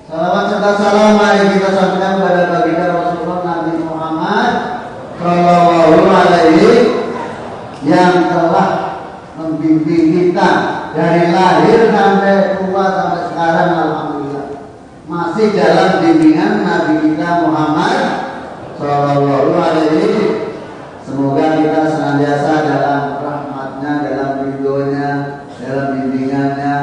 Salawat serta salam mari kita sampaikan kepada baginda Rasulullah Nabi Muhammad Shallallahu Alaihi yang telah membimbing kita dari lahir sampai tua sampai sekarang. Alhamdulillah masih dalam bimbingan Nabi kita Muhammad Shallallahu Alaihi. Semoga kita senantiasa dalam rahmatnya, dalam ridhonya, dalam bimbingannya,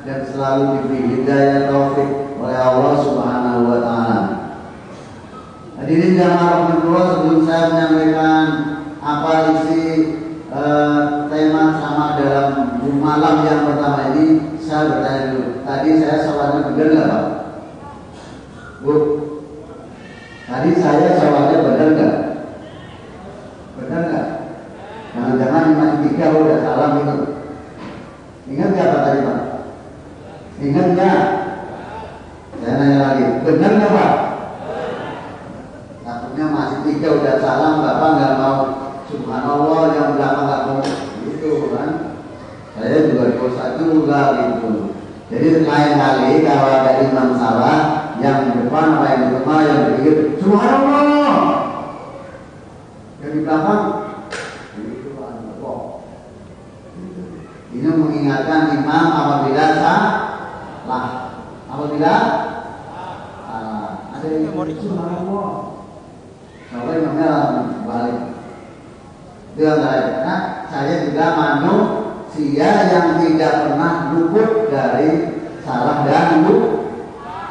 dan selalu diberi hidayah taufik oleh Allah Subhanahu wa Ta'ala. Hadirin jamaah rahmatullah, sebelum saya menyampaikan apa isi tema ceramah dalam malam yang pertama ini, saya bertanya dulu. Tadi saya soalnya benar nggak Pak? Bu, tadi saya soalnya benar nggak? Benar nggak? Jangan-jangan masih 3 udah salah gitu. Ingat nggak Pak tadi Pak? Ingat nggak? Saya nanya lagi, benar nggak Pak? Takutnya masih 3 udah salah, Bapak nggak mau subhanallah yang belakang nggak mau gitu kan? Saya juga dosa juga gitu. Jadi lain kali kalau ada imam salah, yang di depan apa yang di depan yang berpikir subhanallah, yang di belakang itu kok. Ini mengingatkan imam apabila salah, apabila ada yang subhanallah, sampai imamnya langsung balik. Itu yang karena saya juga manusia yang tidak pernah luput dari salah dan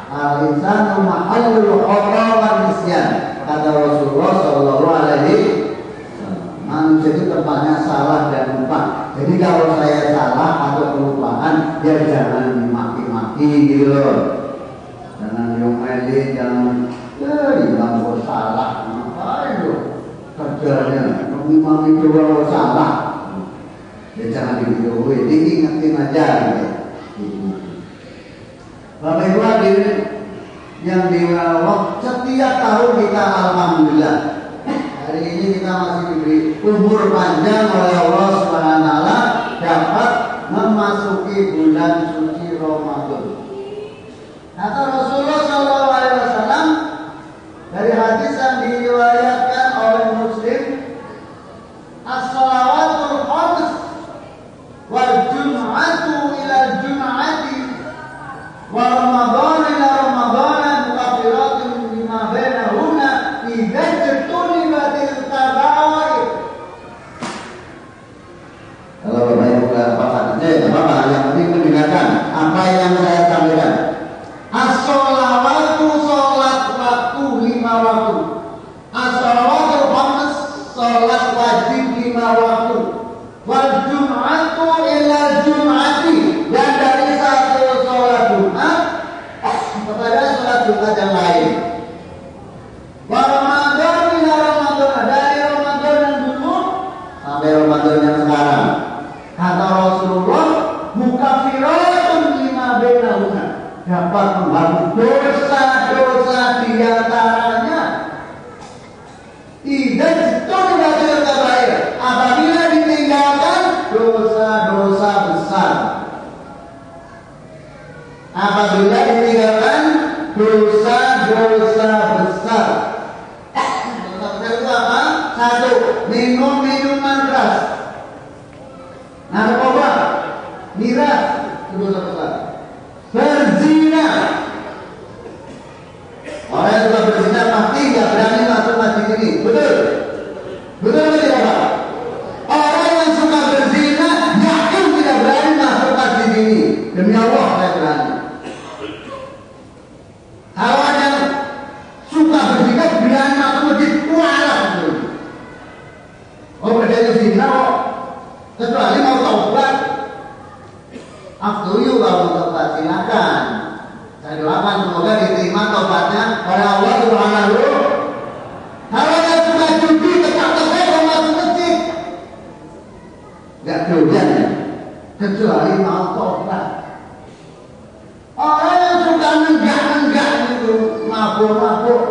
al-insanu mahallul khata wa nisyan, kata Rasulullah sallallahu alaihi wasallam. Manusia itu tempatnya salah dan lupa. Jadi kalau saya salah atau kelupaan, ya jangan dimaki-maki gitu loh. Jangan diomelin, jangan bilang kok salah. Ngapain loh kerjanya? Imam itu kalau salah, ya jangan divideoin, diingetin aja gitu. Bapak Ibu hadirin yang dirawat, setiap tahun kita alhamdulillah hari ini kita masih diberi umur panjang oleh Allah SWT dapat memasuki bulan suci Ramadan. Kata Rasulullah SAW dari hadis yang diriwayatkan oleh Muslim, as-salawatul khams wal jum'atu ila jum'ati wa Ramadan ila Ramadan mukafiratun lima bainahunna idza jtunibatil kabair. Kalau Bapak Ibu enggak apa-apa, yang penting mendengarkan apa yang saya sampaikan. As-sholawatu sholat waktu 5 waktu. As-sholawatul khams sholat wajib 5 waktu. Wal jum'atu ila jum'ati, dan dari satu sholat Jumat kepada sholat Jumat yang lain. Wa Ramadan ila Ramadan, dari Ramadan yang dulu sampai Ramadan yang sekarang. Kata Rasulullah, mukafiratun lima bainahunna, dapat menghapus dosa-dosa di antaranya. Tidak jtunibatil kabair, apabila ditinggalkan dosa-dosa besar. Apabila ditinggalkan dosa-dosa besar. Dosa besar itu apa? 1. Minum minuman keras, narkoba, miras, itu dosa besar. Berzina, orang yang sudah berzina pasti tidak berani masuk masjid ini. Betul? Betul atau tidak Pak? Orang yang suka berzina yakin tidak berani masuk masjid ini. Demi Allah saya berani. Kalau ada yang suka berzina berani masuk masjid, kualah betul. Oh bedanya zina kok, kecuali mau taubat. Afdhuyu kalau taubat silakan. Saya doakan semoga diterima taubatnya oleh Allah Subhanahu. Kalau yang suka judi tetap mau masuk masjid, nggak doyan ya, kecuali mau taubat. Orang yang suka nenggak itu, mabuk,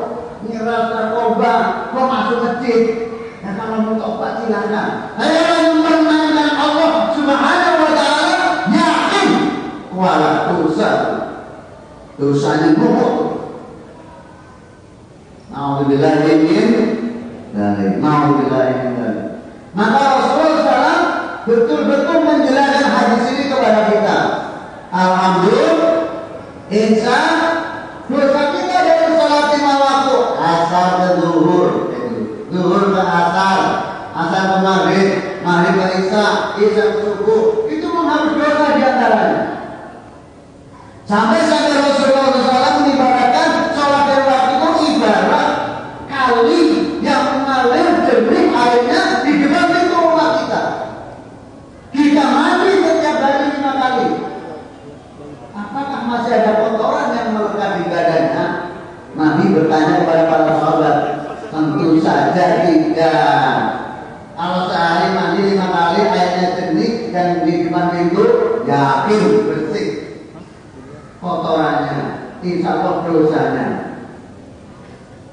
nyiras narkoba, kok masuk masjid? Ya kalau mau taubat silakan. Ayo mengenal Allah Subhanahu wa Ta'ala, yakin wala dosa. dosanya numpuk. Nauzubillahi dari maka Rasulullah SAW betul-betul menjelaskan hadis ini kepada kita. Alhamdulillah, insya dosa kita dari sholat 5 waktu, asar ke zuhur, zuhur ke asar, asar ke maghrib, maghrib ke isya, isya ke subuh, itu menghapus dosa diantaranya. Sampai Rasulullah SAW mengibaratkan sholat 5 waktu itu ibarat kali yang mengalir jernih airnya di depan pintu rumah kita. Kita mandi setiap hari 5 kali. Apakah masih ada kotoran yang melekat di badannya? Nabi bertanya kepada para sahabat. Tentu saja tidak. Kalau sehari mandi 5 kali airnya jernih dan di depan pintu, yakin bersih kotorannya, insya Allah dosanya.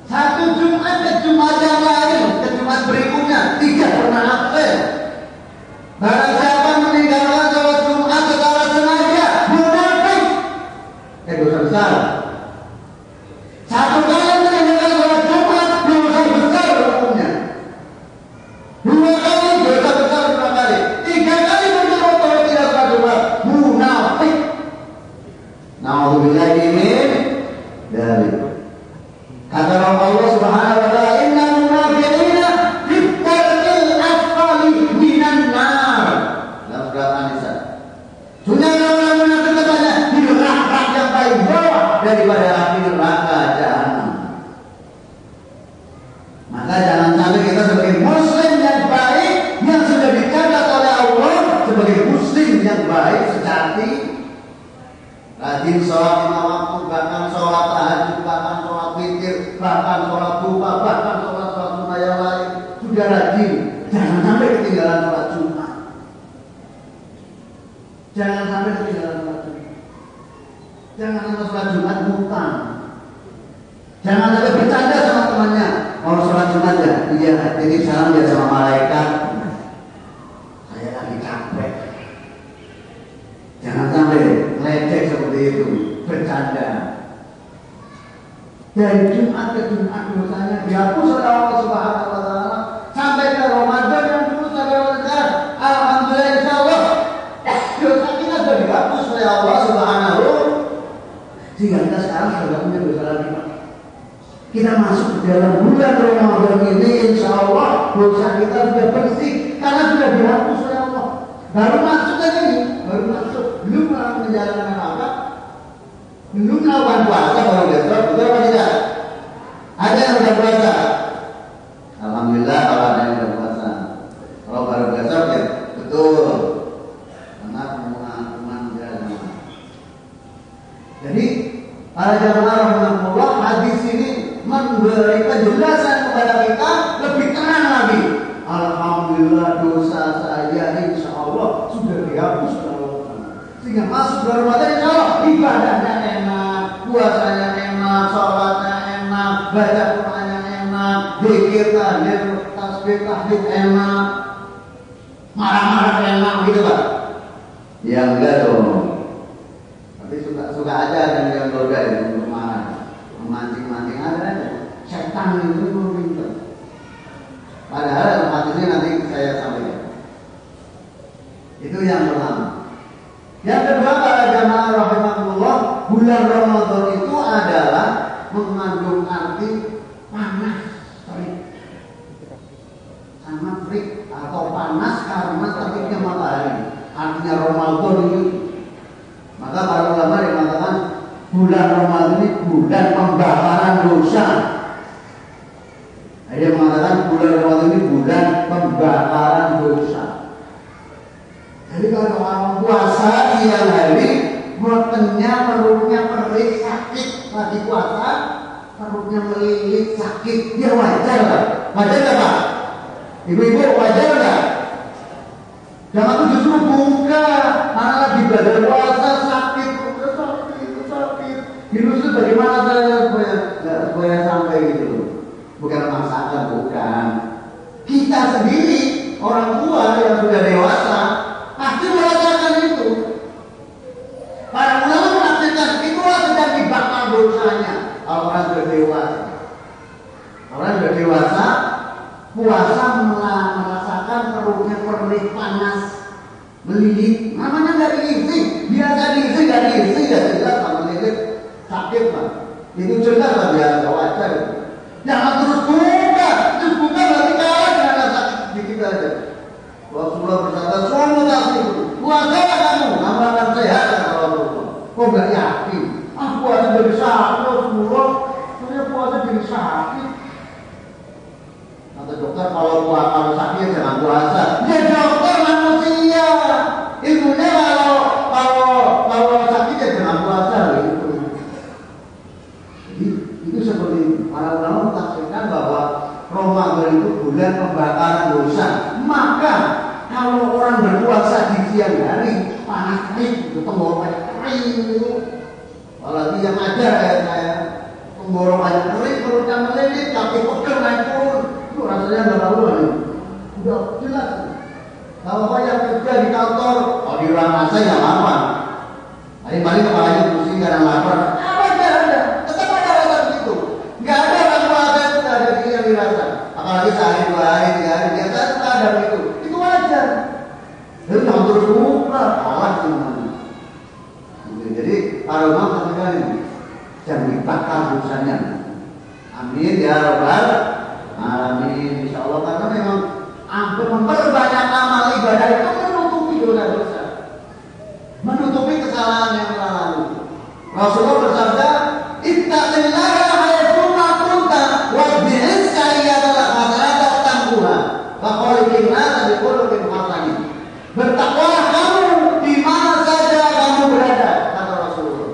Satu Jumat ke Jumat yang lain, ke Jumat berikutnya tidak pernah absen. Barang siapa meninggalkan sholat Jumat secara sengaja, munafik, dosa besar. Satu kali meninggalkan sholat Jumat, dosa besar hukumnya. 2 kali dosa besar 2 kali. 3 kali meninggalkan sholat tidak sholat Jumat, munafik. Nauzubillahi min dzalik. Kata Allah Subhanahu wa taala, innal munafiqina fi darkil asfali minan nar. Dalam surat An-Nisa. Sungguhnya orang munafik katanya di neraka yang paling bawah daripada api neraka jahanam. Maka jangan sampai kita sebagai muslim yang baik yang sudah dicatat oleh Allah sebagai muslim yang baik sejati, rajin sholat 5 waktu, bahkan sholat tahajud, bahkan sholat witir, bahkan sholat duha, bahkan sholat sunnah yang lain, sudah rajin. Jangan sampai ketinggalan sholat Jumat. Jangan sampai ketinggalan sholat Jumat. Jangan sampai sholat Jumat ngutang. Jangan sampai bercanda sama temannya. Mau sholat Jumat ya? Iya, titip salam ya sama malaikat. Saya lagi capek. Jangan sampai lecek seperti itu, bercanda. Dari Jumat ke Jumat dosanya dihapus oleh Allah Subhanahu wa taala sampai ke Ramadan yang dulu sampai sekarang. Alhamdulillah insyaallah dosa kita sudah dihapus oleh Allah Subhanahu, sehingga kita sekarang sudah punya dosa lagi, Pak. Kita masuk ke dalam bulan Ramadan ini, insyaallah dosa kita sudah bersih karena sudah dihapus oleh Allah. Baru masuk aja nih, baru masuk, belum menjalankan apa? Belum melakukan puasa baru besok, betul apa tidak? Ada yang sudah puasa? Alhamdulillah kalau ada yang sudah puasa. Kalau baru besok ya betul. Karena pengumuman jalan. Jadi para jamaah rahimahullah, hadis ini memberi penjelasan kepada kita lebih tenang lagi. Alhamdulillah dosa saya insya Allah sudah dihapus oleh Allah. Sehingga masuk bulan Ramadan insya Allah ibadahnya enak, puasanya enak, sholatnya enak, baca Qur'annya enak, zikir, tahmid, tasbih, tahlil enak, marah-marah enak gitu Pak. Ya enggak dong. Tapi suka aja dan yang goda itu untuk marah, memancing-mancing ada. Setan itu meminta. Padahal hadisnya nanti saya sampaikan. Itu yang pertama. Yang kedua, para jamaah rahimahullah, bulan Ramadan itu adalah mengandung arti panas, terik, sangat terik atau panas karena teriknya matahari. Artinya Ramadan itu. Maka para ulama mengatakan bulan Ramadan ini bulan pembakaran dosa. Ada yang mengatakan bulan Ramadan ini bulan pembakaran dosa. Jadi kalau orang puasa siang hari, matanya, perutnya perih, sakit, lagi puasa, perutnya melilit, sakit, dia wajar lah. Wajar nggak Pak? Ibu-ibu wajar nggak? Jangan tuh justru buka, karena lagi badan puasa sakit, sakit. Itu bagaimana saya supaya sampai gitu loh. Bukan masakan, bukan. Kita sendiri, orang tua yang sudah dewasa, pasti merasakan itu. Para ulama menafsirkan itulah sedang dibakar dosanya. Kalau orang sudah dewasa, puasa merasakan perutnya perih panas, melidih. Namanya nggak diisi, biasa diisi nggak diisi ya jelas sama melidih sakit lah. Itu jelas lah biasa wajar. Jangan terus buka berarti kalah dengan rasa sakit sedikit aja. Rasulullah bersabda, suami kasih puasa kamu akan sehat kata Rasulullah. Kok nggak yakin? Puasa jadi sakit Rasulullah, saya puasa jadi sakit. Kata dokter kalau sakit jangan puasa. Ya dokter manusia. Ilmunya kalau sakit ya jangan puasa gitu. Jadi itu seperti para ulama mentafsirkan bahwa Ramadan itu bulan pembakaran dosa. Maka kalau orang berpuasa di siang hari panas terik, tenggorokan kering itu, apalagi yang ada kayak saya tenggorokan kering, perutnya melilit, kaki pegel naik turun, itu rasanya nggak tahuan itu. Udah jelas. Kalau yang kerja di kantor, kalau di ruang AC nggak apa-apa. Paling kepalanya pusing karena lapar. Ada, tetap ada rasa begitu. Nggak ada orang puasa itu nggak ada yang dirasa. Apalagi sehari, 2 hari, 3 hari, biasa itu ada begitu. Itu wajar. Jadi jangan terus buka, kalah semuanya. Jadi para ulama katakan ini, jangan dibakar dosanya. Amin ya rabbal alamin. Insya Allah karena memang memperbanyak amal ibadah itu menutupi dosa-dosa, menutupi kesalahan yang lalu. Rasulullah bersabda, ittaqillaha haitsu ma kunta wabbi'izka iyadal hasanata tambuha wa qalikin nas bi khuluqin hasanin. Bertakwalah kamu di mana saja kamu berada, kata Rasulullah.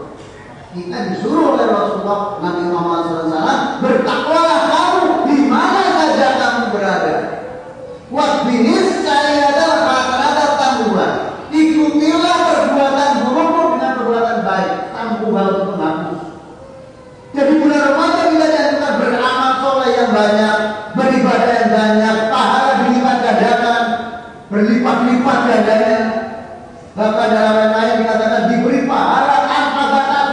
Kita disuruh oleh Rasulullah Nabi Muhammad SAW, bertakwalah kamu di mana saja kamu berada. Wasbinis saya adalah rata-rata tambuhan. Ikutilah perbuatan burukmu dengan perbuatan baik. Tambuhan untuk menghapus. Jadi bulan Ramadan kita jangan beramal soleh yang banyak, beribadah yang banyak, pahala berlipat gandakan, berlipat-lipat gandanya. Bahkan dalam ayat dikatakan diberi pahala tanpa batas.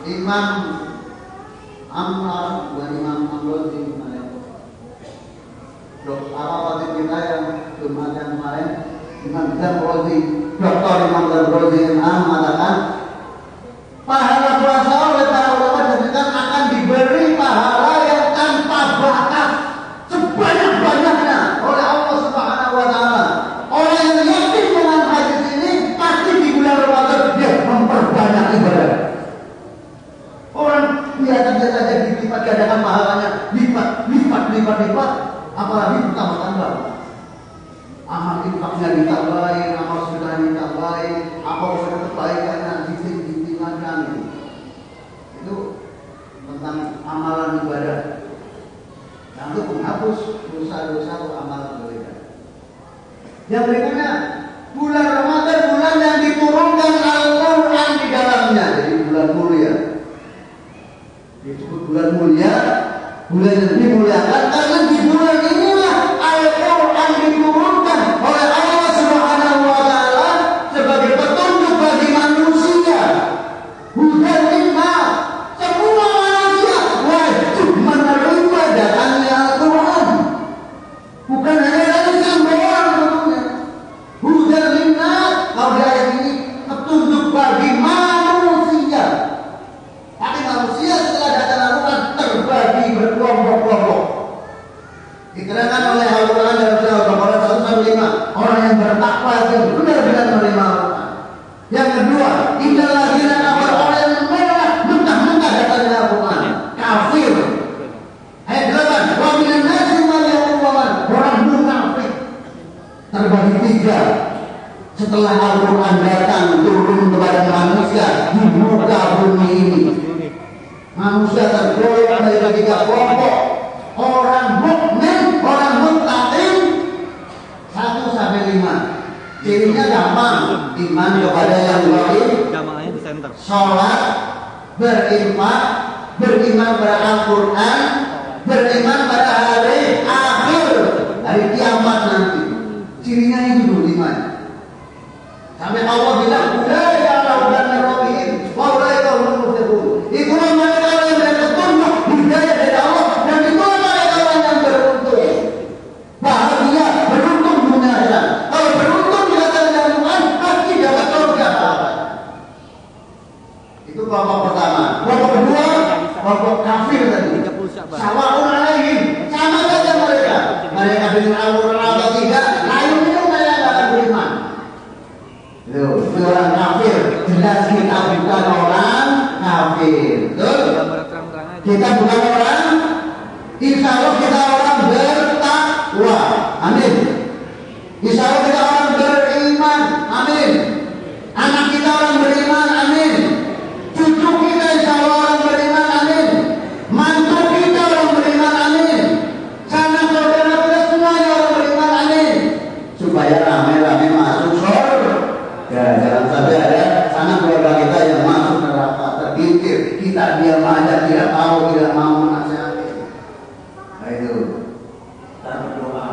Imam Amrozi apa kita yang Jumat yang kemarin Imam Zamrozi, Dr. Imam Zamrozi mengatakan pahala puasa oleh para ulama jadikan akan diberi pahala yang tanpa batas sebanyak-banyaknya oleh Allah Subhanahu wa taala. Orang yang yakin dengan hadis ini pasti di bulan Ramadan dia memperbanyak ibadah. Orang biasa-biasa saja dilipat gandakan pahalanya, lipat, apalagi ditambah-tambah. Amal infaknya ditambahin, amal sudah ditambahin, amal sudah kebaikannya ditingkatkan. Itu tentang amalan ibadah. Nah, untuk menghapus dosa-dosa atau amalan ibadah. Yang berikutnya, bulan Ramadan bulan yang diturunkan Al-Quran di dalamnya, jadi bulan mulia. Disebut bulan mulia, bulan yang dimuliakan karena di bulan inilah Al-Quran diturunkan oleh Allah Subhanahu wa taala sebagai petunjuk bagi manusia. Hudan linnas, semua manusia wajib menerima datangnya Al-Quran. Bukan hanya dari semboyan tentunya. Hudan linnas, kalau di ayat ini petunjuk bagi manusia. Tapi manusia setelah datang Al-Quran terbagi berkelompok-kelompok. Diterangkan oleh Al-Quran dalam surah Al-Baqarah 115, orang yang bertakwa itu benar-benar menerima Al-Quran. Yang kedua, innal ladzina kafaru, orang yang menolak mentah-mentah datangnya Al-Quran, kafir. Ayat 8, wa minan nasi man yaqulu, orang munafik. Terbagi 3. Setelah Al-Quran datang turun kepada manusia di muka bumi ini, manusia tergolong menjadi 3 kelompok. Orang mukmin, orang muttaqin 1 sampai 5. Cirinya gampang, iman kepada yang gaib, sholat, berinfak, beriman pada Al-Quran, beriman pada hari akhir, hari kiamat nanti. Cirinya itu dulu 5. Sampai Allah bilang, "Ulaika ala hudan min rabbihim wa ulaika humul muhtadun." Itulah pertama. Kelompok kedua, kelompok kafir tadi. Sawaun alaihim, sama saja mereka. Mereka dengan Al-Quran atau tidak, ayo itu mereka nggak akan beriman. Itu orang kafir. Jelas kita bukan orang kafir. Betul? Kita bukan orang. Insya Allah kita orang bertakwa. Amin. Insya Allah kita orang beriman. Amin. Anak kita orang beriman. Amin. Cucu kita insya Allah orang beriman. Amin. Mantu kita orang beriman. Amin. Sanak saudara kita semuanya orang beriman. Amin. Supaya rame-rame masuk surga. Ya, jangan sampai ada sanak keluarga kita yang masuk neraka tergigit. Kita diam aja, tidak tahu, tidak mau menasihati. Nah itu kita berdoa.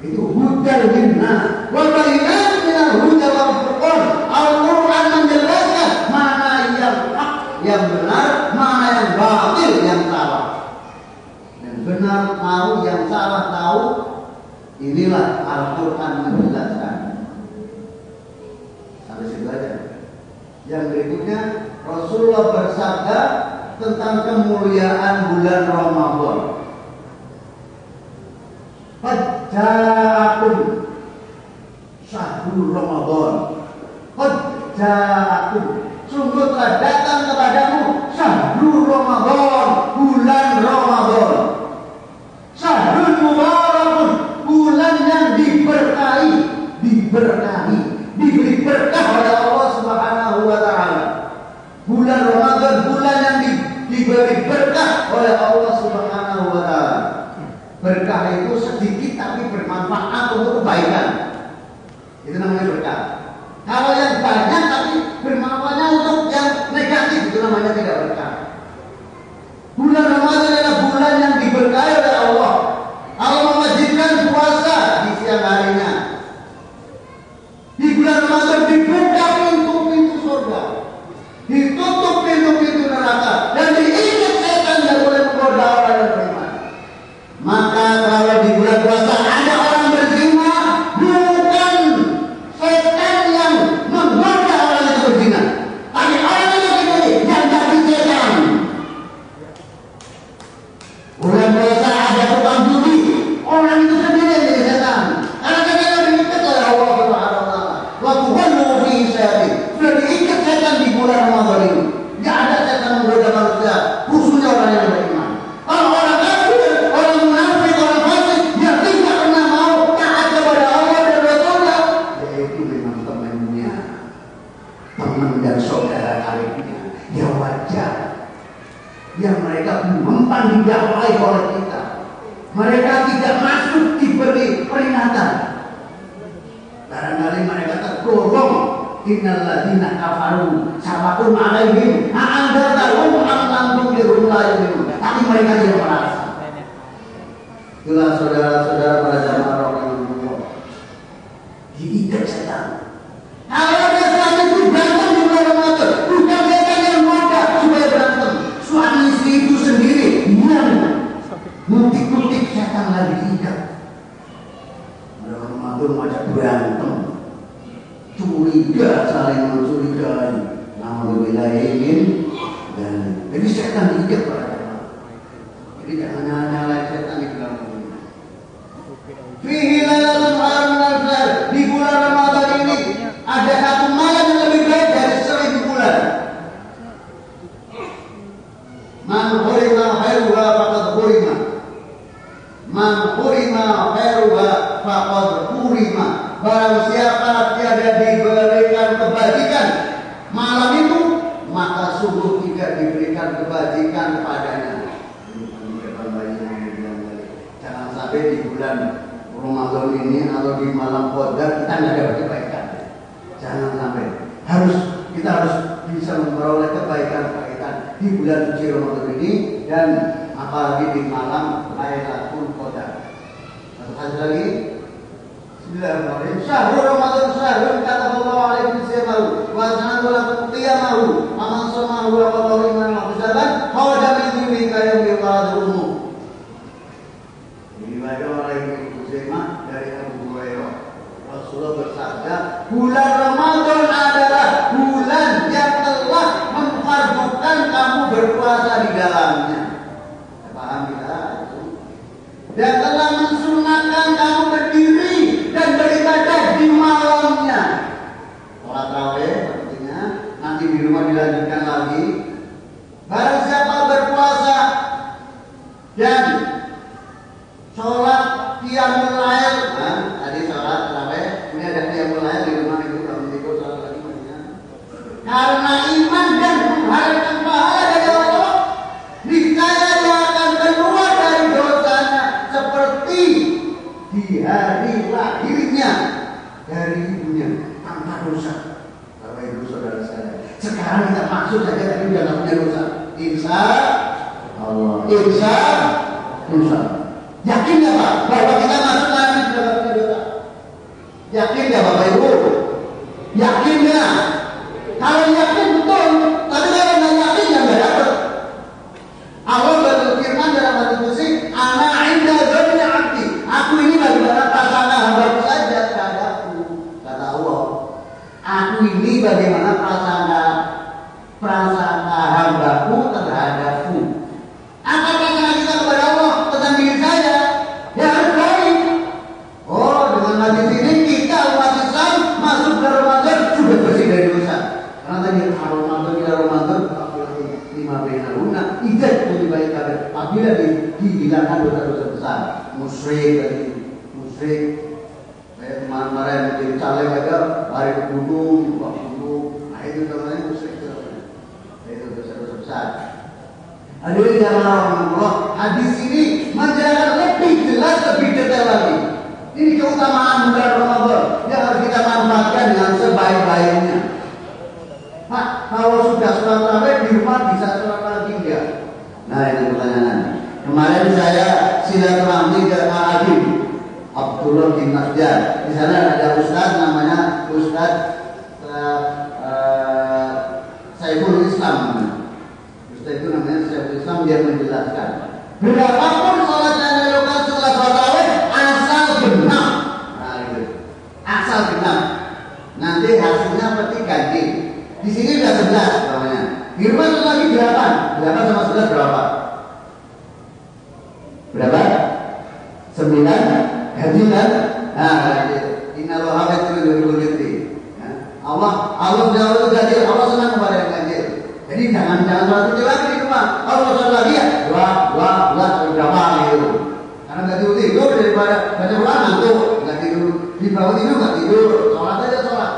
Itu hujan linnas. Wal bayyinat minal huda wal furqan. Al-Quran menjelaskan mana yang hak, yang benar, mana yang batil, yang salah. Yang benar tahu, yang salah tahu. Inilah Al-Quran menjelaskan. Sampai situ aja. Yang berikutnya Rasulullah bersabda tentang kemuliaan bulan Ramadan. Ja'akum syahrul Ramadan. Ja'akum, sungguh telah datang kepadamu syahrul Ramadan, bulan Ramadan. Syahrul Mubarakun, bulan yang diberkahi, diberi berkah oleh Allah Subhanahu wa taala. Bulan Ramadan, bulan yang diberi berkah oleh Allah Subhanahu wa taala. Berkah itu sedikit tapi bermanfaat untuk kebaikan. Itu namanya berkah. Kalau yang banyak tapi bermanfaatnya untuk yang negatif, itu namanya tidak berkah. Bulan Ramadan adalah bulan yang diberkahi oleh Allah. Allah mewajibkan puasa di siang harinya. Di bulan Ramadan dibuka pintu-pintu surga, ditutup pintu-pintu neraka, dan diikat setan yang boleh menggoda orang yang beriman. Maka kalau di bulan puasa ada orang berzina, bukan setan yang menggoda orang yang berzina, tapi orang itu sendiri yang jadi setan. Bulan puasa ada tukang judi, orang itu sendiri yang jadi setan. Karena dia diikat oleh Allah Subhanahu wa taala. Waktu fi syari, sudah diikat setan di bulan Ramadan ini. Tidak ada setan menggoda manusia, khususnya orang yang beriman. Kalau orang kafir, orang munafik, orang fasik yang tidak pernah mau taat kepada Allah dan Rasulnya, yaitu memang temannya, teman dan saudara karibnya, yang wajar, yang mereka mempan didakwai oleh kita. Mereka tidak masuk diberi peringatan. Barangkali mereka tergolong innal ladzina kafaru sawa'un 'alaihim a'andzartahum am lam tunzirhum la yu'minun. Tapi mereka tidak merasa. Itulah saudara-saudara para jamaah rahimahullah. Diikat setan. Kalau ada setan itu berantem di bulan Ramadan, bukan setan yang ngoda supaya berantem. Suami istri itu sendiri yang mutik-mutik setan lagi diikat. Ramadan macam berantem, curiga, saling mencurigai, alhamdulillah ingin, dan jadi setan diikat pada jamaah. Jadi jangan nyalain setan di dalam dunia. Fihi lailatul haram, di bulan Ramadan ini ada satu malam yang lebih baik dari 1000 bulan. Man hurima khairuha faqad hurima. Man hurima khairuha faqad hurima. Barang siapa tiada diberikan kebajikan malam itu, maka sungguh tidak diberikan kebajikan kepadanya. Jangan sampai di bulan Ramadan ini atau di malam Qadar kita tidak dapat kebaikan. Jangan sampai. Kita harus bisa memperoleh kebaikan-kebaikan di bulan suci Ramadan ini, dan apalagi di malam Lailatul Qadar. Satu lagi. Bismillahirrahmanirrahim. Syahrul Ramadan syahrun kataballahu alaihi wasallam wa sanadu lakum qiyamahu aman samahu wa qadahu iman mahfuzaban khawda min duni kayum yuqadruhu. Ini oleh Ibnu Zaimah dari Abu Hurairah. Rasulullah bersabda, bulan Ramadan adalah bulan yang telah memfardukan kamu berpuasa di dalamnya. Paham kita? Dan telah mensunahkan kamu berdiri dan beribadah di malamnya. Sholat tarawih artinya nanti di rumah dilanjutkan lagi. Barang siapa berpuasa dan sholat qiyamul lail, tadi sholat tarawih, ini ada qiyamul lail di rumah itu kalau tidur sholat lagi maksudnya. Karena iman dan mengharapkan pahala dari Allah, niscaya dia akan keluar dari dosanya seperti di hari lahirnya dari ibunya tanpa dosa. Bapak Ibu saudara sekalian, sekarang kita maksud saja tadi udah nggak punya dosa. Insya Allah, insya Allah. Yakin nggak Pak bahwa kita masuk lagi sudah nggak punya dosa? Yakin nggak Bapak Ibu? Yakin nggak? Kalau yakin betul, tapi kalau nggak yakin ya nggak dapat. Allah berfirman dalam hadis qudsi, "Ana 'inda dzanni 'abdi." Aku ini bagaimana prasangka hamba-Ku saja terhadapku, kata Allah. Aku ini bagaimana prasangka hamba-Ku terhadapku. Apa prasangka kita kepada Allah tentang diri saya? Ya harus baik. Oh, dengan hadis ini kita umat Islam masuk ke Ramadan sudah bersih dari dosa. Karena tadi Ramadan ila Ramadan lima benar ijaz lebih baik apabila dihilangkan dosa-dosa besar. Musyrik kayak kemarin-kemarin menjadi caleg aja lari ke gunung, nah itu namanya musyrik. Itu dosa-dosa besar. Hadirin yang Allah, hadis ini menjelaskan lebih jelas, lebih detail lagi. Ini keutamaan bulan Ramadan yang harus kita manfaatkan dengan sebaik-baiknya. Pak, kalau sudah sholat tarawih di rumah bisa sholat lagi enggak? Nah itu pertanyaan. Kemarin saya silaturahmi ke Al-Adib Abdullah bin Masjid. Di sana ada ustaz namanya Ustaz Saiful Islam. Ustaz itu namanya Saiful Islam, dia menjelaskan berapapun sholat yang dilakukan setelah sholat tarawih asal genap. Nah itu asal genap. Nanti hasilnya pasti ganti. Di sini sudah 11 namanya. Di rumah itu lagi 8. 8 sama 11 berapa? Berapa? 9 ganjilan. Nah, innallaha yuhibbul ganjil. Allah itu ganjil. Allah senang kepada yang ganjil. Jadi jangan sholat itu lagi di rumah. Kalau sholat lagi ya dua berapa gitu. Karena nggak tidur daripada baca Quran ngantuk, nggak tidur di bawah tidur nggak tidur. Sholat aja sholat.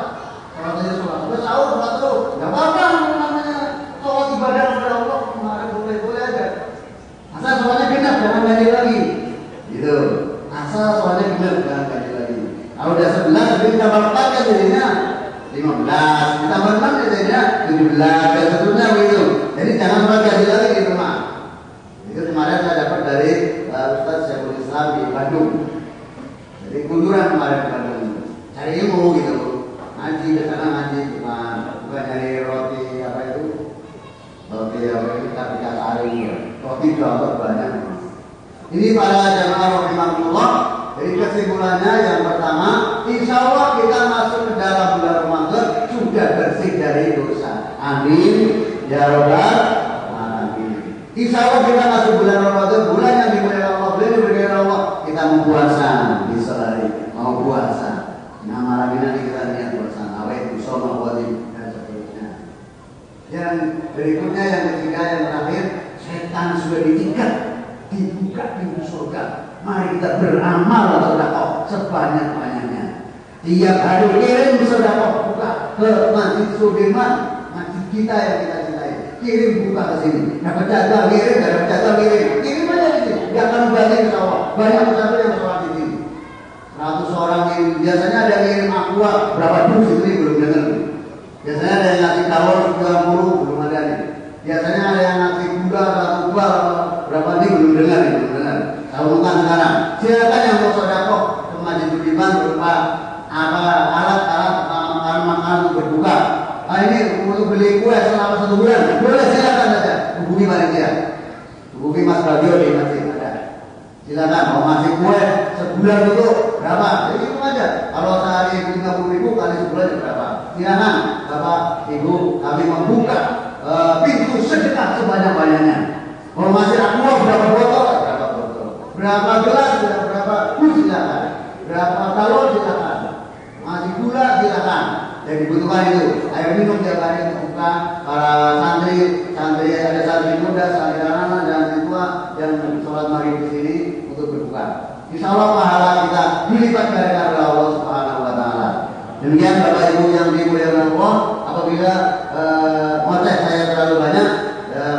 Terus sahur sholat terus. Nggak apa-apa namanya sholat ibadah kepada Allah. Kemarin boleh aja. Asal sholatnya genap, jangan ganjil lagi. Gitu. Asal sholatnya genap, jangan ganjil lagi. Kalau udah 11, jadi tambah 4 kan jadinya 15. Ditambah 6 jadinya 17. Dan seterusnya begitu. Jadi jangan sholat ganjil lagi di rumah. Itu kemarin saya dapat dari Ustaz Syekhul Islam di Bandung. Jadi kunduran kemarin di Bandung. Cari ilmu gitu. Ngaji ke sana ngaji bukan nyari roti apa itu kita hari roti dapat banyak. Ini para jamaah rahimahullah. Jadi kesimpulannya yang pertama, insya Allah kita masuk ke dalam bulan Ramadan sudah bersih dari dosa. Amin ya rabbal alamin. Insya Allah kita masuk bulan Ramadan, bulan yang dimulai Allah, bulan yang dimulai Allah, kita mau puasa di sehari, mau puasa. Nah malam ini nanti kita niat puasa, awet, usoma, wajib dan seterusnya. Yang berikutnya yang ketiga yang terakhir, setan sudah diikat, dibuka pintu surga. Mari kita beramal sedekah sebanyak-banyaknya. Tiap hari kirim sedekah buka ke Masjid Sudirman, masjid kita yang kita cintai. Kirim buka ke sini. Dapat jatah kirim, dapat jatah kirim. Kirim aja di sini. Dia akan banyak insya Allah. Banyak pesantren yang sholat di sini. 100 orang yang biasanya ada yang ngirim aqua berapa dus ini belum dengar. Biasanya ada yang ngasih tawar 90 belum ada nih. Biasanya ada yang ngasih kuda 1 buah berapa nih belum dengar nih, belum dengar. Tahukan sekarang. Silakan yang mau sedekah ke Masjid Sudirman berupa alat-alat makanan untuk berbuka. Ini untuk beli kue selama 1 bulan. Boleh silakan saja. Hubungi panitia. Hubungi Mas Bagio di masjid ada. Silakan mau ngasih kue sebulan itu berapa? Jadi itu aja. Kalau sehari 50.000 kali sebulan berapa? Silakan Bapak Ibu kami membuka pintu sedekah sebanyak-banyaknya. Kalau masih aqua berapa botol? Berapa botol? Berapa gelas? Berapa silakan. Berapa galon silakan. Masih gula silakan. Yang dibutuhkan itu air minum tiap hari untuk buka para santri ada santri muda, santri anak-anak dan tua yang sholat maghrib di sini untuk berbuka. Insya Allah pahala kita dilipat gandakan oleh Allah Subhanahu Wa Taala. Demikian Bapak Ibu yang dimuliakan Allah. Apabila ngoceh saya terlalu banyak,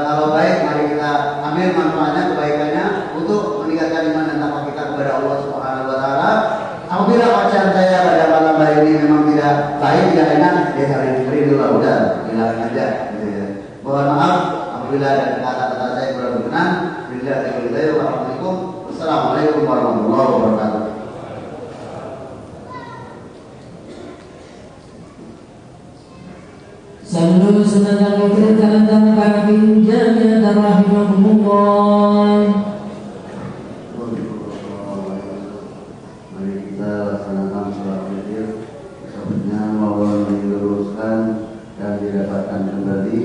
kalau baik mari kita ambil manfaatnya, kebaikannya untuk meningkatkan iman dan takwa kita kepada Allah Subhanahu Wa Taala. Apabila ocehan saya pada malam hari ini memang tidak baik, tidak enak, ya harus diberi dulu, udah hilangin aja. Gitu ya. Mohon maaf apabila ada kata-kata saya kurang berkenan. Wassalamualaikum warahmatullahi wabarakatuh. Sallu sunatan wa kiratan kafin jami'atan rahimahumullah. Mari kita laksanakan sholat witir, sebenarnya mohon diluruskan dan didapatkan kembali.